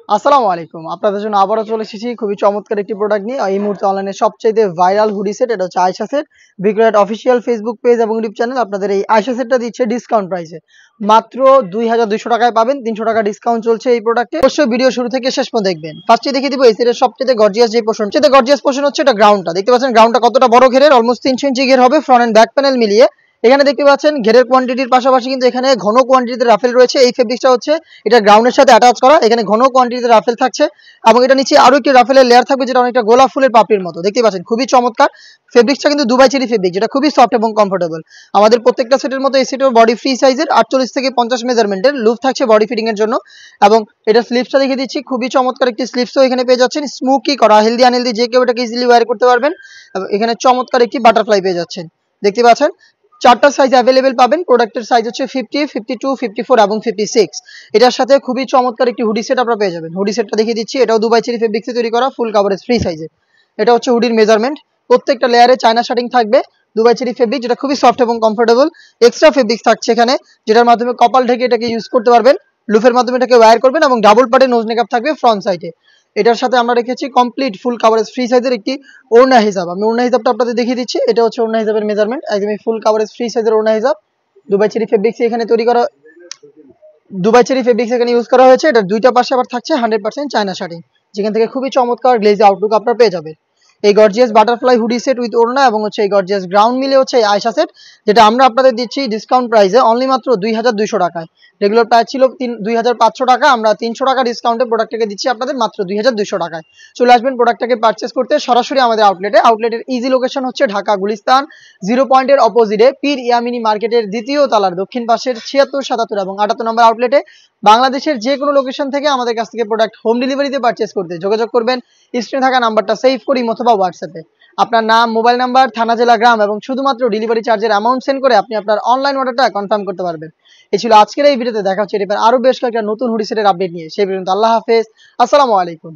আসসালামু আলাইকুম। আপনাদের জন্য আবারও চলে এসেছি খুবই চমৎকার একটি প্রোডাক্ট নিয়ে। এই মুহূর্তে অনলাইনে সবচাইতে ভাইরাল হুডি সেট, এটা হচ্ছে আয়েশা সেট। বিক্রয়ের অফিসিয়াল ফেসবুক পেজ এবং ইউটিউব চ্যানেল আপনাদের এই আয়েশা সেটটা দিচ্ছে ডিসকাউন্ট প্রাইসে। মাত্র ২,২০০ টাকায় পাবেন। ৩০০ টাকা ডিসকাউন্ট চলছে এই প্রোডাক্টে। অবশ্যই ভিডিও শুরু থেকে শেষ পর্যন্ত দেখবেন। ফার্স্টে দেখিয়ে দিব এই সেটের সবচেয়ে গর্জিয়াস যে পোর্শন। সবচেয়ে গর্জিয়াস পোর্শন হচ্ছে এটা গ্রাউন্ডটা। দেখতে পাচ্ছেন গ্রাউন্ডটা কতটা বড় ঘেরের, অলমোস্ট ৩০০ ইঞ্চি ঘের হবে ফ্রন্ট এন্ড ব্যাক প্যানেল মিলিয়ে। এখানে দেখতে পাচ্ছেন ঘেরের কোয়ান্টিটির পাশাপাশি কিন্তু এখানে ঘন কোয়ান্টিটিতে রাফেল রয়েছে। এই ফেব্রিক্সটা হচ্ছে এটা গ্রাউন্ডের সাথে অ্যাটাচ করা। এখানে ঘন কোয়ান্টিটিতে রাফেল থাকছে এবং এটা নিচে আরো একটি রাফেলের লেয়ার থাকবে যেটা অনেকটা গোলাপ ফুলের পাপড়ির মতো। দেখতে পাচ্ছেন খুবই চমৎকার। ফেব্রিক্সটা কিন্তু দুবাই চেরি ফেব্রিক, যেটা খুবই সফট এবং কমফোর্টেবল। আমাদের প্রত্যেকটা সেটের মতো এই সেটের বডি ফ্রি সাইজের 48 থেকে 50 মেজারমেন্টের লুপ থাকছে বডি ফিটিং এর জন্য। এবং এটা স্লিপসটা দেখিয়ে দিচ্ছি, খুবই চমৎকার একটি স্লিপসও এখানে পেয়ে যাচ্ছেন। স্মোকি করা, হেলদি আনহেলদি যে কেউ এটাকে ইজিলি ওয়্যার করতে পারবেন। এবং এখানে চমৎকার একটি বাটারফ্লাই পেয়ে যাচ্ছেন। দেখতে পাচ্ছেন চারটা সাইজ অ্যাভেলেবেল পাবেন। প্রোডাক্টের সাইজ হচ্ছে 50, 52, 54 এবং 56। এটার সাথে খুবই চমৎকার একটি হুডি সেট আপনারা পেয়ে যাবেন। হুডি সেটটা দেখিয়ে দিচ্ছি, এটাও দুবাই চেরি ফেব্রিক্সে তৈরি করা, ফুল কাভারেজ ফ্রি সাইজে। এটা হচ্ছে হুডির মেজারমেন্ট। প্রত্যেকটা লেয়ারে চায়না শার্টিং থাকবে, দুবাই চেরি ফেব্রিক, যেটা খুবই সফট এবং কমফোর্টেবল। এক্সট্রা ফেব্রিক্স থাকছে এখানে, যেটার মাধ্যমে কপাল ঢেকে এটাকে ইউজ করতে পারবেন। লুফের মাধ্যমে এটাকে ওয়্যার করবেন এবং ডাবল পার্টে নোজ মেকআপ থাকবে ফ্রন্ট সাইডে। এটার সাথে আমরা রেখেছি কমপ্লিট ফুল কাভারেজ ফ্রি সাইজের একটি ওড়না হিসাব। আমি ওড়না হিসাবটা আপনাদের দেখিয়ে দিচ্ছি। এটা হচ্ছে ওড়না হিসাবের মেজারমেন্ট, একদমই ফুল কাভারেজ ফ্রি সাইজের ওড়না হিসাব। দুবাই চেরি ফেব্রিক্স এখানে তৈরি করা, দুবাই চেরি ফেব্রিক্স এখানে ইউজ করা হয়েছে। এটার দুইটা পাশে আবার থাকছে 100% চায়না শার্টিং, যেখান থেকে খুবই চমৎকার গ্লেজি আউটলুক আপনারা পেয়ে যাবেন। এই gorgeous butterfly hoodie set with ওড়না এবং হচ্ছে এই গর্জিয়াস গ্রাউন্ড মিলে হচ্ছে এই আয়েশা সেট, যেটা আমরা আপনাদের দিচ্ছি ডিসকাউন্ট প্রাইসে অনলি মাত্র ২,২০০ টাকায়। রেগুলার প্রাইস ছিল ২,৫০০ টাকা, আমরা ৩০০ টাকা ডিসকাউন্টে প্রোডাক্টটাকে দিচ্ছি আপনাদের মাত্র ২,২০০ টাকায়। চলে আসবেন প্রোডাক্টটাকে পারচেস করতে সরাসরি আমাদের আউটলেটে। আউটলেটের ইজি লোকেশন হচ্ছে ঢাকা গুলিস্তান 0 পয়েন্টের অপোজিটে পীর ইয়ামিনী মার্কেটের দ্বিতীয় তলার দক্ষিণ পাশের ৭৬, ৭৭ এবং ৭৮ নম্বর আউটলেটে। বাংলাদেশের যে কোনো লোকেশন থেকে আমাদের কাছ থেকে প্রোডাক্ট হোম ডেলিভারিতে পারচেস করতে যোগাযোগ করবেন স্ক্রিনে থাকা নাম্বারটা সেভ করি অথবা হোয়াটসঅ্যাপে। আপনার নাম, মোবাইল নাম্বার, থানা, জেলা, গ্রাম এবং শুধুমাত্র ডেলিভারি চার্জের অ্যামাউন্ট সেন্ড করে আপনি আপনার অনলাইন অর্ডারটা কনফার্ম করতে পারবেন। এই ছিল আজকের এই ভিডিওতে। দেখা হচ্ছে এবার আরো বেশ কয়েকটা নতুন হুডি সেটের আপডেট নিয়ে। সেই পর্যন্ত আল্লাহ হাফেজ, আসসালামু আলাইকুম।